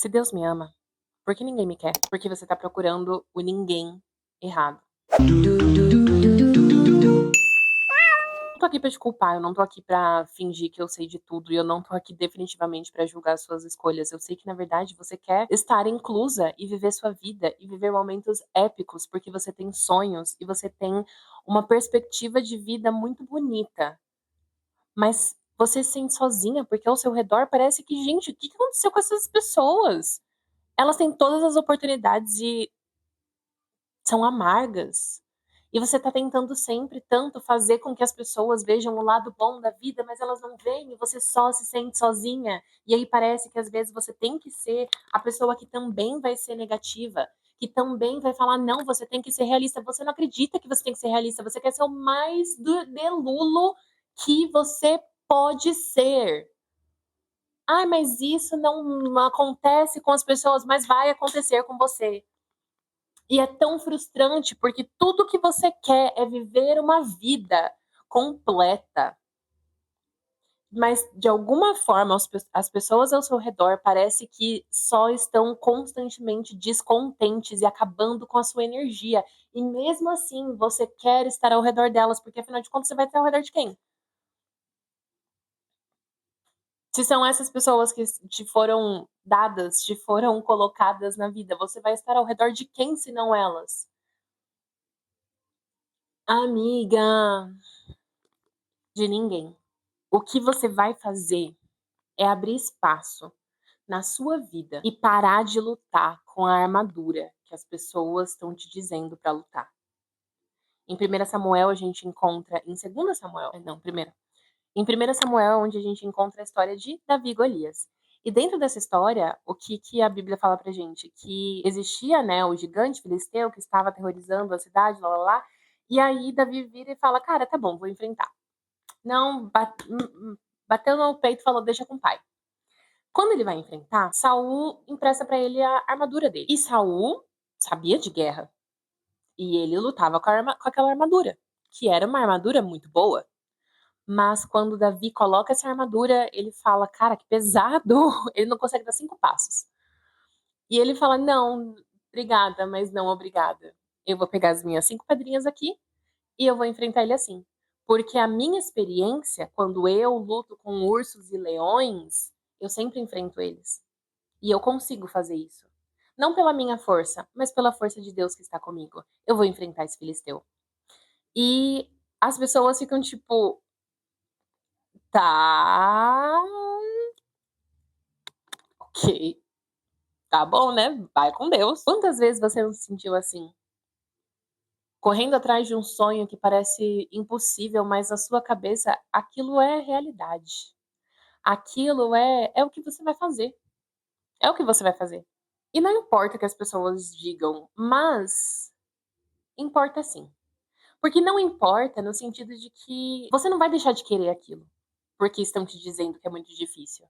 Se Deus me ama, por que ninguém me quer? Porque você tá procurando o ninguém errado. Eu não tô aqui pra te culpar, eu não tô aqui pra fingir que eu sei de tudo, e eu não tô aqui definitivamente pra julgar suas escolhas. Eu sei que, na verdade, você quer estar inclusa e viver sua vida e viver momentos épicos, porque você tem sonhos e você tem uma perspectiva de vida muito bonita. Mas você se sente sozinha, porque ao seu redor parece que, gente, o que aconteceu com essas pessoas? Elas têm todas as oportunidades e são amargas. E você tá tentando sempre tanto fazer com que as pessoas vejam o lado bom da vida, mas elas não veem e você só se sente sozinha. E aí parece que às vezes você tem que ser a pessoa que também vai ser negativa, que também vai falar, não, você tem que ser realista. Você não acredita que você tem que ser realista, você quer ser o mais delulo que você pode ser. Ai, mas isso não acontece com as pessoas, mas vai acontecer com você. E é tão frustrante porque tudo que você quer é viver uma vida completa. Mas de alguma forma as pessoas ao seu redor parece que só estão constantemente descontentes e acabando com a sua energia. E mesmo assim você quer estar ao redor delas, porque afinal de contas você vai estar ao redor de quem? Se são essas pessoas que te foram dadas, te foram colocadas na vida, você vai estar ao redor de quem se não elas? Amiga, de ninguém. O que você vai fazer é abrir espaço na sua vida e parar de lutar com a armadura que as pessoas estão te dizendo para lutar. Em 1 Samuel a gente encontra, em 2 Samuel, não, primeiro. Em 1 Samuel é onde a gente encontra a história de Davi e Golias. E dentro dessa história, o que a Bíblia fala pra gente? Que existia, né, o gigante filisteu que estava aterrorizando a cidade, lá. E aí Davi vira e fala, cara, tá bom, vou enfrentar. Não, bateu no peito e falou, deixa com o pai. Quando ele vai enfrentar, Saul empresta pra ele a armadura dele. E Saul sabia de guerra. E ele lutava com aquela armadura, que era uma armadura muito boa. Mas quando Davi coloca essa armadura, ele fala, cara, que pesado. Ele não consegue dar 5 passos. E ele fala, não, obrigada, mas não obrigada. Eu vou pegar as minhas 5 pedrinhas aqui e eu vou enfrentar ele assim. Porque a minha experiência, quando eu luto com ursos e leões, eu sempre enfrento eles. E eu consigo fazer isso. Não pela minha força, mas pela força de Deus que está comigo. Eu vou enfrentar esse filisteu. E as pessoas ficam tipo, tá, ok, tá bom, né? Vai com Deus. Quantas vezes você não se sentiu assim? Correndo atrás de um sonho que parece impossível, mas na sua cabeça aquilo é realidade. Aquilo é o que você vai fazer. É o que você vai fazer. E não importa o que as pessoas digam, mas importa sim. Porque não importa no sentido de que você não vai deixar de querer aquilo, porque estão te dizendo que é muito difícil.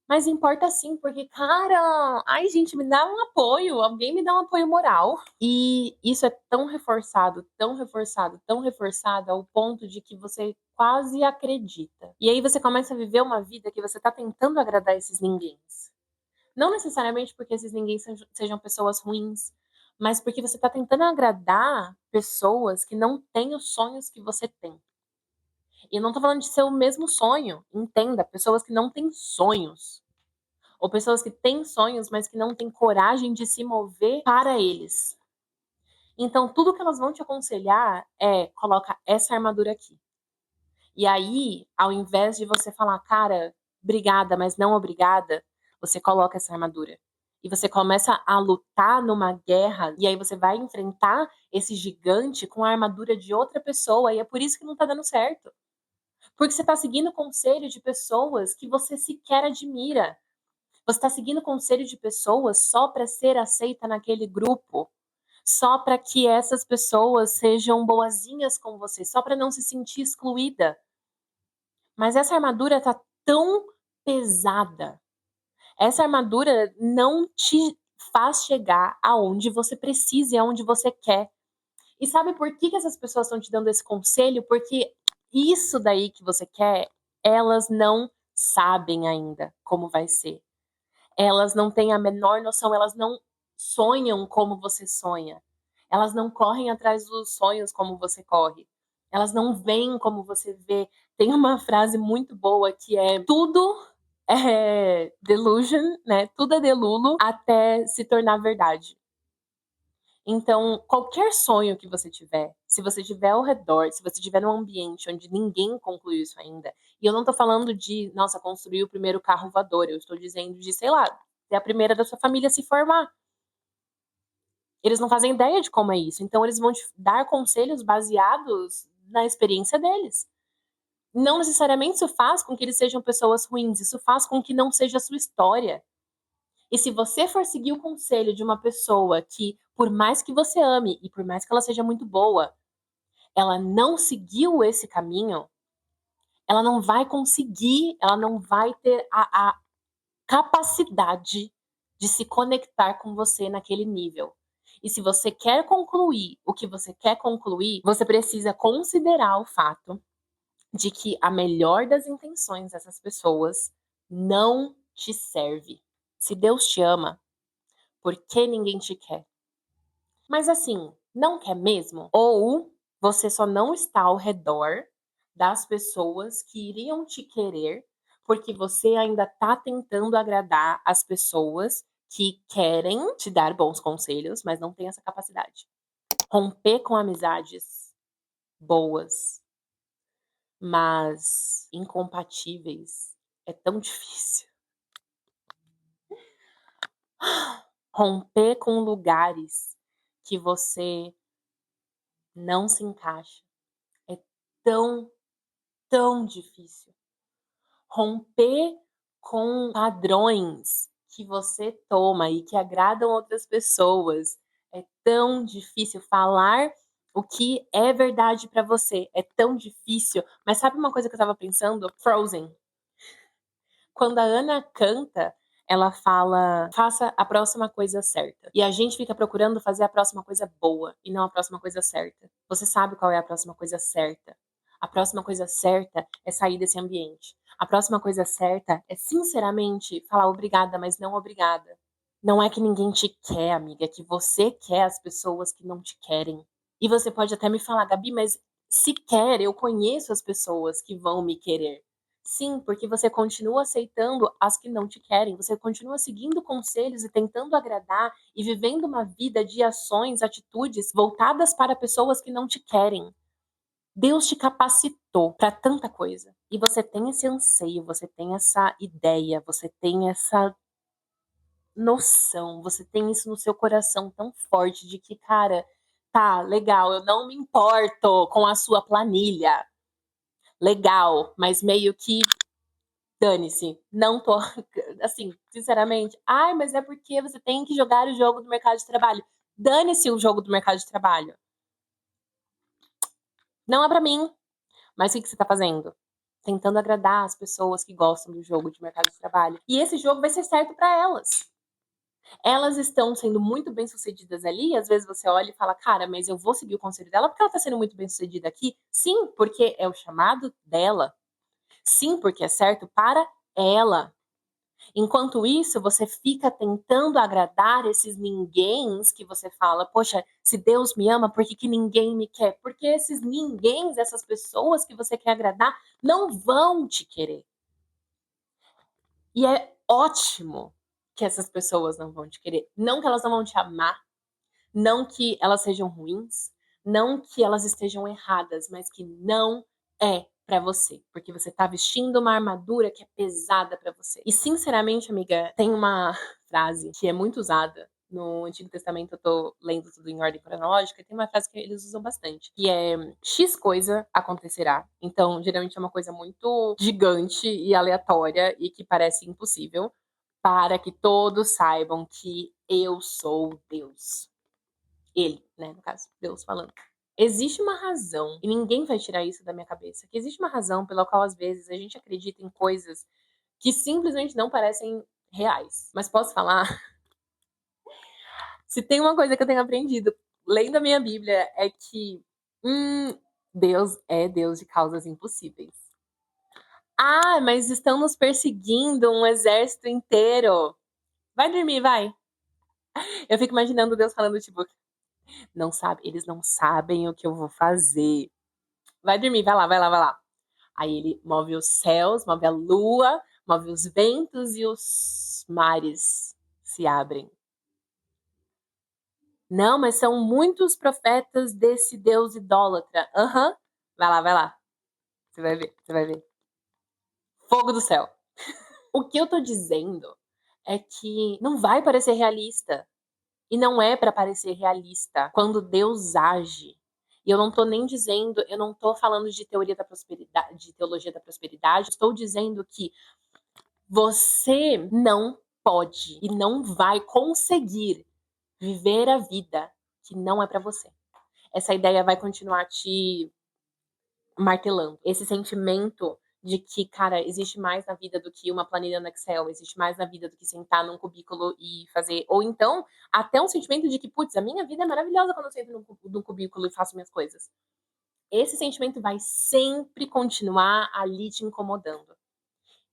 Mas importa sim, porque, cara, ai, gente, me dá um apoio, alguém me dá um apoio moral. E isso é tão reforçado, tão reforçado, tão reforçado, ao ponto de que você quase acredita. E aí você começa a viver uma vida que você tá tentando agradar esses ninguéms. Não necessariamente porque esses ninguém sejam pessoas ruins, mas porque você tá tentando agradar pessoas que não têm os sonhos que você tem. E não tô falando de ser o mesmo sonho, entenda, pessoas que não têm sonhos. Ou pessoas que têm sonhos, mas que não têm coragem de se mover para eles. Então, tudo que elas vão te aconselhar é, coloca essa armadura aqui. E aí, ao invés de você falar, cara, obrigada, mas não obrigada, você coloca essa armadura. E você começa a lutar numa guerra, e aí você vai enfrentar esse gigante com a armadura de outra pessoa, e é por isso que não tá dando certo. Porque você tá seguindo o conselho de pessoas que você sequer admira. Você tá seguindo o conselho de pessoas só para ser aceita naquele grupo. Só para que essas pessoas sejam boazinhas com você, só para não se sentir excluída. Mas essa armadura tá tão pesada. Essa armadura não te faz chegar aonde você precisa e aonde você quer. E sabe por que essas pessoas estão te dando esse conselho? Porque isso daí que você quer, elas não sabem ainda como vai ser. Elas não têm a menor noção, elas não sonham como você sonha. Elas não correm atrás dos sonhos como você corre. Elas não veem como você vê. Tem uma frase muito boa que é: tudo é delusion, né? Tudo é delulu até se tornar verdade. Então, qualquer sonho que você tiver, se você estiver ao redor, se você estiver num ambiente onde ninguém concluiu isso ainda, e eu não tô falando de, nossa, construir o primeiro carro voador, eu estou dizendo de, sei lá, ser a primeira da sua família a se formar. Eles não fazem ideia de como é isso, então eles vão te dar conselhos baseados na experiência deles. Não necessariamente isso faz com que eles sejam pessoas ruins, isso faz com que não seja a sua história. E se você for seguir o conselho de uma pessoa que, por mais que você ame e por mais que ela seja muito boa, ela não seguiu esse caminho, ela não vai conseguir, ela não vai ter a capacidade de se conectar com você naquele nível. E se você quer concluir o que você quer concluir, você precisa considerar o fato de que a melhor das intenções dessas pessoas não te serve. Se Deus te ama, por que ninguém te quer? Mas assim, não quer mesmo? Ou você só não está ao redor das pessoas que iriam te querer porque você ainda está tentando agradar as pessoas que querem te dar bons conselhos, mas não tem essa capacidade. Romper com amizades boas, mas incompatíveis, é tão difícil. Romper com lugares que você não se encaixa é tão, tão difícil. Romper com padrões que você toma e que agradam outras pessoas é tão difícil. Falar o que é verdade pra você é tão difícil. Mas sabe uma coisa que eu tava pensando? Frozen. Quando a Anna canta, ela fala: faça a próxima coisa certa. E a gente fica procurando fazer a próxima coisa boa e não a próxima coisa certa. Você sabe qual é a próxima coisa certa. A próxima coisa certa é sair desse ambiente. A próxima coisa certa é, sinceramente, falar obrigada, mas não obrigada. Não é que ninguém te quer, amiga, é que você quer as pessoas que não te querem. E você pode até me falar: Gabi, mas sequer eu conheço as pessoas que vão me querer. Sim, porque você continua aceitando as que não te querem, você continua seguindo conselhos e tentando agradar e vivendo uma vida de ações, atitudes voltadas para pessoas que não te querem. Deus te capacitou para tanta coisa. E você tem esse anseio, você tem essa ideia, você tem essa noção, você tem isso no seu coração tão forte de que, cara, tá, legal, eu não me importo com a sua planilha. Legal, mas meio que dane-se, não tô, assim, sinceramente, ai, mas é porque você tem que jogar o jogo do mercado de trabalho. Dane-se o jogo do mercado de trabalho. Não é pra mim. Mas o que você tá fazendo? Tentando agradar as pessoas que gostam do jogo de mercado de trabalho. E esse jogo vai ser certo pra elas. Elas estão sendo muito bem-sucedidas ali, e às vezes você olha e fala, cara, mas eu vou seguir o conselho dela porque ela tá sendo muito bem-sucedida aqui. Sim, porque é o chamado dela. Sim, porque é certo para ela. Enquanto isso, você fica tentando agradar esses ninguéms que você fala, poxa, se Deus me ama, por que, que ninguém me quer? Porque esses ninguéms, essas pessoas que você quer agradar, não vão te querer. E é ótimo que essas pessoas não vão te querer. Não que elas não vão te amar, não que elas sejam ruins, não que elas estejam erradas, mas que não é pra você, porque você tá vestindo uma armadura que é pesada pra você. E sinceramente, amiga, tem uma frase que é muito usada no Antigo Testamento, eu tô lendo tudo em ordem cronológica, e tem uma frase que eles usam bastante, que é X coisa acontecerá. Então, geralmente é uma coisa muito gigante e aleatória e que parece impossível, para que todos saibam que eu sou Deus. Ele, né, no caso, Deus falando. Existe uma razão, e ninguém vai tirar isso da minha cabeça, que existe uma razão pela qual às vezes a gente acredita em coisas que simplesmente não parecem reais. Mas posso falar? Se tem uma coisa que eu tenho aprendido lendo a minha Bíblia é que Deus é Deus de causas impossíveis. Ah, mas estão nos perseguindo um exército inteiro. Vai dormir, vai. Eu fico imaginando Deus falando, tipo, não sabe, eles não sabem o que eu vou fazer. Vai dormir, vai lá, vai lá, vai lá. Aí ele move os céus, move a lua, move os ventos e os mares se abrem. Não, mas são muitos profetas desse Deus idólatra. Aham. Vai lá, vai lá. Você vai ver, você vai ver. Fogo do céu. O que eu tô dizendo é que não vai parecer realista. E não é para parecer realista quando Deus age. E eu não tô nem dizendo, eu não tô falando de teoria da prosperidade, de teologia da prosperidade, estou dizendo que você não pode e não vai conseguir viver a vida que não é para você. Essa ideia vai continuar te martelando. Esse sentimento de que, cara, existe mais na vida do que uma planilha no Excel, existe mais na vida do que sentar num cubículo e fazer. Ou então, até um sentimento de que, putz, a minha vida é maravilhosa quando eu sento num cubículo e faço minhas coisas. Esse sentimento vai sempre continuar ali te incomodando.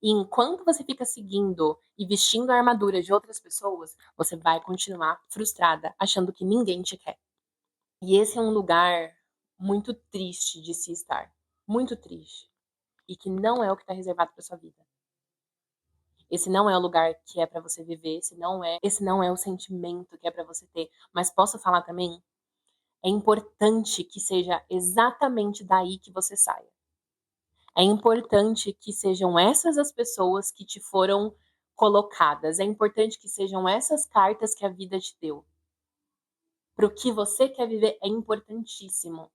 E enquanto você fica seguindo e vestindo a armadura de outras pessoas, você vai continuar frustrada, achando que ninguém te quer. E esse é um lugar muito triste de se estar. Muito triste. E que não é o que está reservado para sua vida. Esse não é o lugar que é para você viver, esse não é o sentimento que é para você ter. Mas posso falar também, é importante que seja exatamente daí que você saia. É importante que sejam essas as pessoas que te foram colocadas. É importante que sejam essas cartas que a vida te deu. Para o que você quer viver é importantíssimo.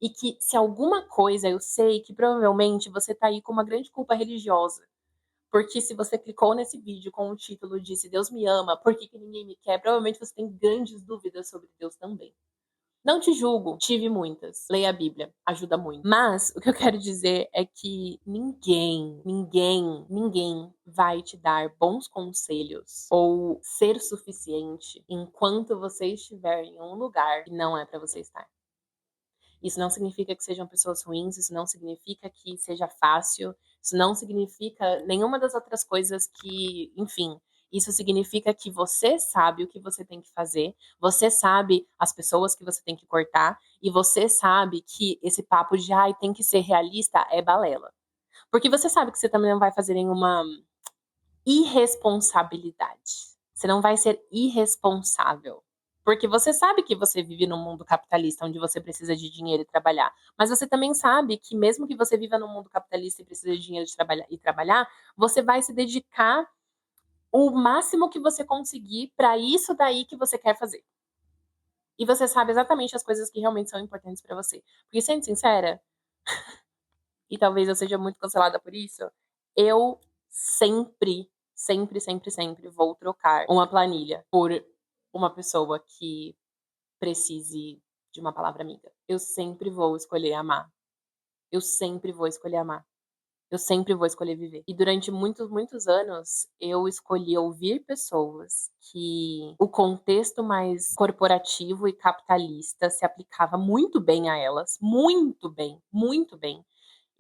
E que se alguma coisa, eu sei que provavelmente você tá aí com uma grande culpa religiosa. Porque se você clicou nesse vídeo com o título de Se Deus me ama, por que ninguém me quer? Provavelmente você tem grandes dúvidas sobre Deus também. Não te julgo, tive muitas. Leia a Bíblia, ajuda muito. Mas o que eu quero dizer é que ninguém vai te dar bons conselhos ou ser suficiente enquanto você estiver em um lugar que não é para você estar. Isso não significa que sejam pessoas ruins, isso não significa que seja fácil, isso não significa nenhuma das outras coisas que, enfim, isso significa que você sabe o que você tem que fazer, você sabe as pessoas que você tem que cortar, e você sabe que esse papo de ai, tem que ser realista é balela. Porque você sabe que você também não vai fazer nenhuma irresponsabilidade. Você não vai ser irresponsável. Porque você sabe que você vive num mundo capitalista onde você precisa de dinheiro e trabalhar. Mas você também sabe que mesmo que você viva num mundo capitalista e precisa de dinheiro de trabalhar, você vai se dedicar o máximo que você conseguir para isso daí que você quer fazer. E você sabe exatamente as coisas que realmente são importantes para você. Porque sendo sincera, e talvez eu seja muito cancelada por isso, eu sempre vou trocar uma planilha por uma pessoa que precise de uma palavra amiga. Eu sempre vou escolher amar. Eu sempre vou escolher amar. Eu sempre vou escolher viver. E durante muitos, muitos anos, eu escolhi ouvir pessoas que o contexto mais corporativo e capitalista se aplicava muito bem a elas, muito bem, muito bem.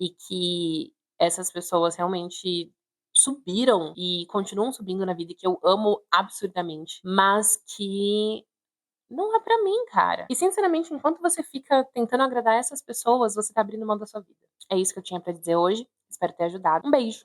E que essas pessoas realmente subiram e continuam subindo na vida e que eu amo absurdamente, mas que não é pra mim, cara. E sinceramente, enquanto você fica tentando agradar essas pessoas, você tá abrindo mão da sua vida. É isso que eu tinha pra dizer hoje. Espero ter ajudado. Um beijo.